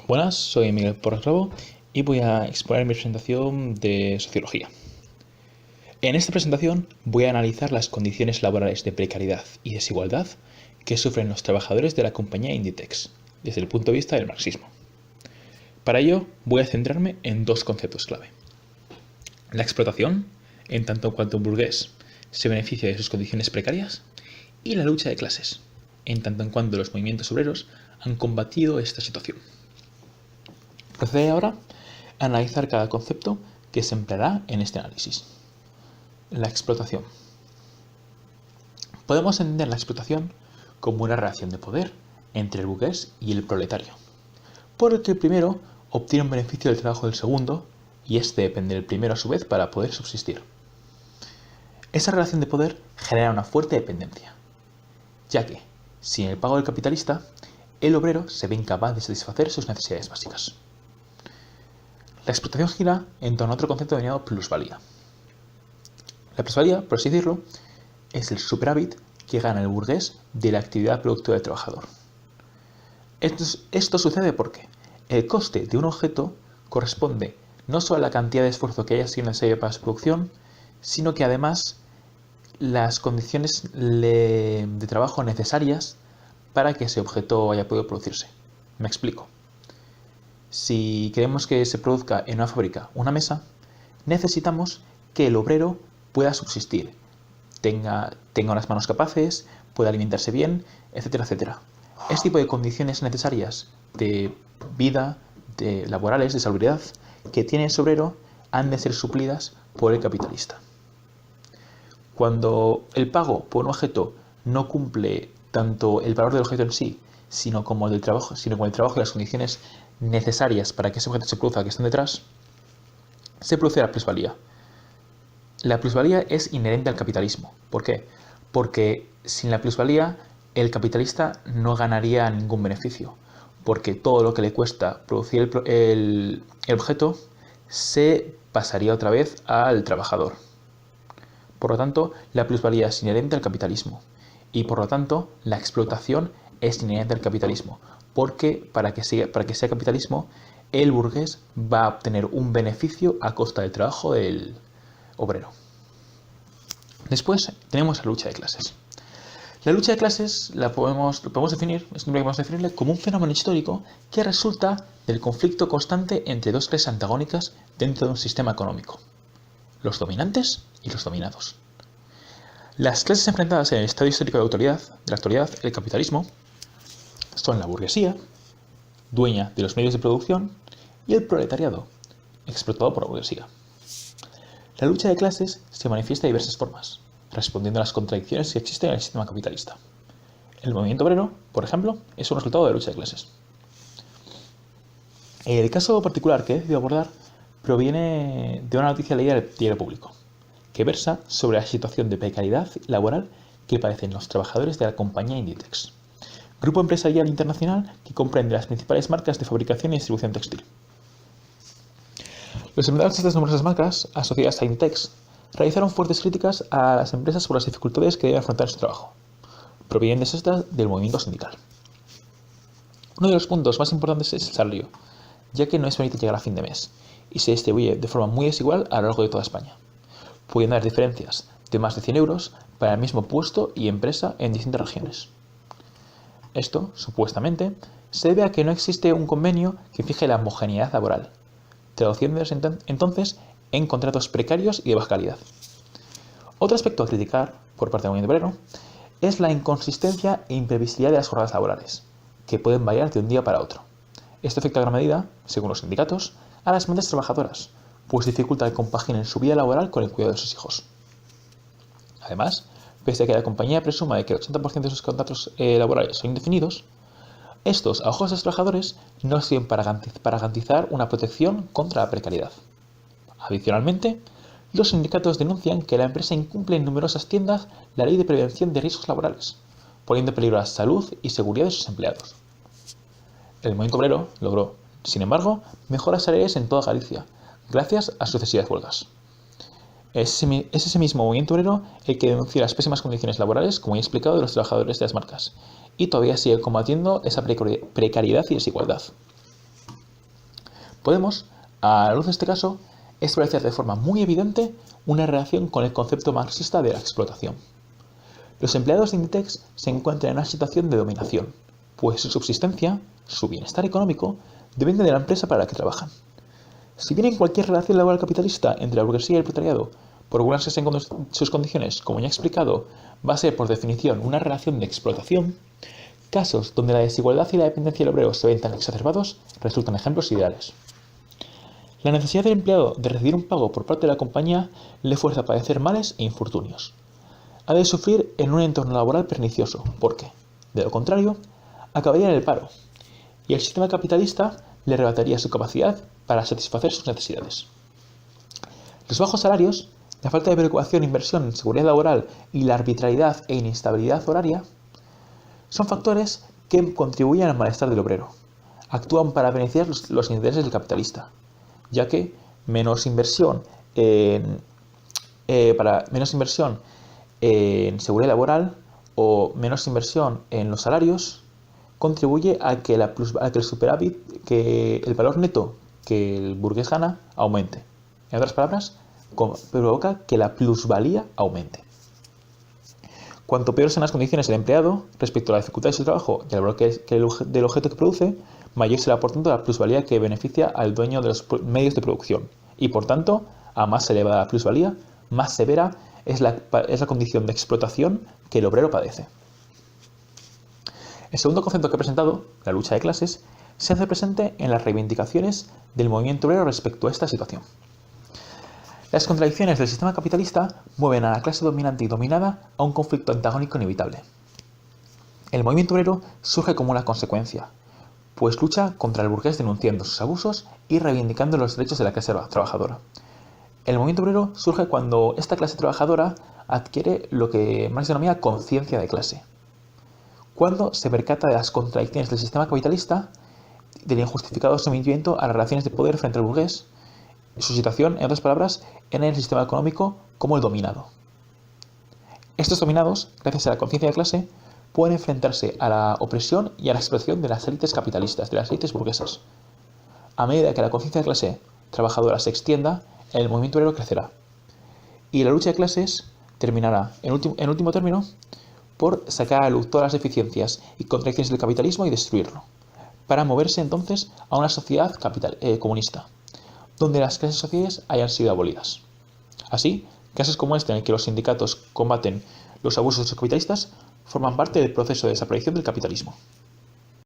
Buenas, soy Miguel Porrasrabo y voy a exponer mi presentación de sociología. En esta presentación voy a analizar las condiciones laborales de precariedad y desigualdad que sufren los trabajadores de la compañía Inditex, desde el punto de vista del marxismo. Para ello voy a centrarme en dos conceptos clave. La explotación, en tanto cuanto un burgués se beneficia de sus condiciones precarias, y la lucha de clases, en tanto en cuanto los movimientos obreros han combatido esta situación. Procederé ahora a analizar cada concepto que se empleará en este análisis. La explotación. Podemos entender la explotación como una relación de poder entre el burgués y el proletario, por el que el primero obtiene un beneficio del trabajo del segundo y este depende del primero a su vez para poder subsistir. Esa relación de poder genera una fuerte dependencia, ya que, sin el pago del capitalista, el obrero se ve incapaz de satisfacer sus necesidades básicas. La explotación gira en torno a otro concepto denominado plusvalía. La plusvalía, por así decirlo, es el superávit que gana el burgués de la actividad productiva del trabajador. Esto sucede porque el coste de un objeto corresponde no solo a la cantidad de esfuerzo que haya sido necesario para su producción, sino que además las condiciones de trabajo necesarias para que ese objeto haya podido producirse. Me explico. Si queremos que se produzca en una fábrica una mesa, necesitamos que el obrero pueda subsistir, tenga unas manos capaces, pueda alimentarse bien, etcétera, etcétera. Este tipo de condiciones necesarias de vida, de laborales, de salubridad, que tiene ese obrero, han de ser suplidas por el capitalista. Cuando el pago por un objeto no cumple tanto el valor del objeto en sí, sino como el trabajo y las condiciones necesarias para que ese objeto se produzca que están detrás, se produce la plusvalía. La plusvalía es inherente al capitalismo. ¿Por qué? Porque sin la plusvalía el capitalista no ganaría ningún beneficio, porque todo lo que le cuesta producir el objeto se pasaría otra vez al trabajador. Por lo tanto, la plusvalía es inherente al capitalismo y por lo tanto la explotación es inherente al capitalismo, porque para que sea capitalismo, el burgués va a obtener un beneficio a costa del trabajo del obrero. Después tenemos la lucha de clases. La lucha de clases podemos definirla como un fenómeno histórico que resulta del conflicto constante entre dos clases antagónicas dentro de un sistema económico: los dominantes y los dominados. Las clases enfrentadas en el estado histórico de la actualidad, el capitalismo, son la burguesía, dueña de los medios de producción, y el proletariado, explotado por la burguesía. La lucha de clases se manifiesta de diversas formas, respondiendo a las contradicciones que existen en el sistema capitalista. El movimiento obrero, por ejemplo, es un resultado de la lucha de clases. El caso particular que he decidido abordar proviene de una noticia leída del Diario Público, que versa sobre la situación de precariedad laboral que padecen los trabajadores de la compañía Inditex, grupo empresarial internacional que comprende las principales marcas de fabricación y distribución textil. Los empleados de estas numerosas marcas, asociadas a Inditex, realizaron fuertes críticas a las empresas por las dificultades que deben afrontar en su trabajo, provenientes estas del movimiento sindical. Uno de los puntos más importantes es el salario, ya que no es permite llegar a fin de mes, y se distribuye de forma muy desigual a lo largo de toda España, pudiendo haber diferencias de más de 100 euros para el mismo puesto y empresa en distintas regiones. Esto, supuestamente, se debe a que no existe un convenio que fije la homogeneidad laboral, traduciéndose entonces en contratos precarios y de baja calidad. Otro aspecto a criticar por parte del movimiento obrero es la inconsistencia e imprevisibilidad de las jornadas laborales, que pueden variar de un día para otro. Esto afecta a gran medida, según los sindicatos, a las madres trabajadoras, pues dificulta que compaginen su vida laboral con el cuidado de sus hijos. Además, pese a que la compañía presuma de que el 80% de sus contratos laborales son indefinidos, estos, a ojos de los trabajadores, no sirven para garantizar una protección contra la precariedad. Adicionalmente, los sindicatos denuncian que la empresa incumple en numerosas tiendas la ley de prevención de riesgos laborales, poniendo en peligro la salud y seguridad de sus empleados. El movimiento obrero logró, sin embargo, mejoras salariales en toda Galicia, gracias a sucesivas huelgas. Es ese mismo movimiento obrero el que denuncia las pésimas condiciones laborales, como he explicado, de los trabajadores de las marcas, y todavía sigue combatiendo esa precariedad y desigualdad. Podemos, a la luz de este caso, establecer de forma muy evidente una relación con el concepto marxista de la explotación. Los empleados de Inditex se encuentran en una situación de dominación, pues su subsistencia, su bienestar económico, depende de la empresa para la que trabajan. Si bien en cualquier relación laboral capitalista entre la burguesía y el proletariado, por algunas que sean sus condiciones, como ya he explicado, va a ser por definición una relación de explotación, casos donde la desigualdad y la dependencia del obrero se ven tan exacerbados resultan ejemplos ideales. La necesidad del empleado de recibir un pago por parte de la compañía le fuerza a padecer males e infortunios. Ha de sufrir en un entorno laboral pernicioso, porque, de lo contrario, acabaría en el paro, y el sistema capitalista le arrebataría su capacidad para satisfacer sus necesidades. Los bajos salarios, la falta de preocupación e inversión en seguridad laboral y la arbitrariedad e inestabilidad horaria son factores que contribuyen al malestar del obrero. Actúan para beneficiar los intereses del capitalista, ya que menos inversión en seguridad laboral o menos inversión en los salarios contribuye a que el superávit, que el valor neto que el burgués gana, aumente. En otras palabras, provoca que la plusvalía aumente. Cuanto peores sean las condiciones del empleado respecto a la dificultad de su trabajo y al valor del objeto que produce, mayor será por tanto la plusvalía que beneficia al dueño de los medios de producción. Y por tanto, a más elevada la plusvalía, más severa es la condición de explotación que el obrero padece. El segundo concepto que he presentado, la lucha de clases, se hace presente en las reivindicaciones del movimiento obrero respecto a esta situación. Las contradicciones del sistema capitalista mueven a la clase dominante y dominada a un conflicto antagónico inevitable. El movimiento obrero surge como una consecuencia, pues lucha contra el burgués denunciando sus abusos y reivindicando los derechos de la clase trabajadora. El movimiento obrero surge cuando esta clase trabajadora adquiere lo que Marx denomina conciencia de clase. Cuando se percata de las contradicciones del sistema capitalista, del injustificado sometimiento a las relaciones de poder frente al burgués, su situación, en otras palabras, en el sistema económico como el dominado. Estos dominados, gracias a la conciencia de clase, pueden enfrentarse a la opresión y a la explotación de las élites capitalistas, de las élites burguesas. A medida que la conciencia de clase trabajadora se extienda, el movimiento obrero crecerá. Y la lucha de clases terminará, en último término, por sacar a la luz todas las deficiencias y contradicciones del capitalismo y destruirlo, para moverse entonces a una sociedad comunista, donde las clases sociales hayan sido abolidas. Así, casos como este en el que los sindicatos combaten los abusos de los capitalistas forman parte del proceso de desaparición del capitalismo.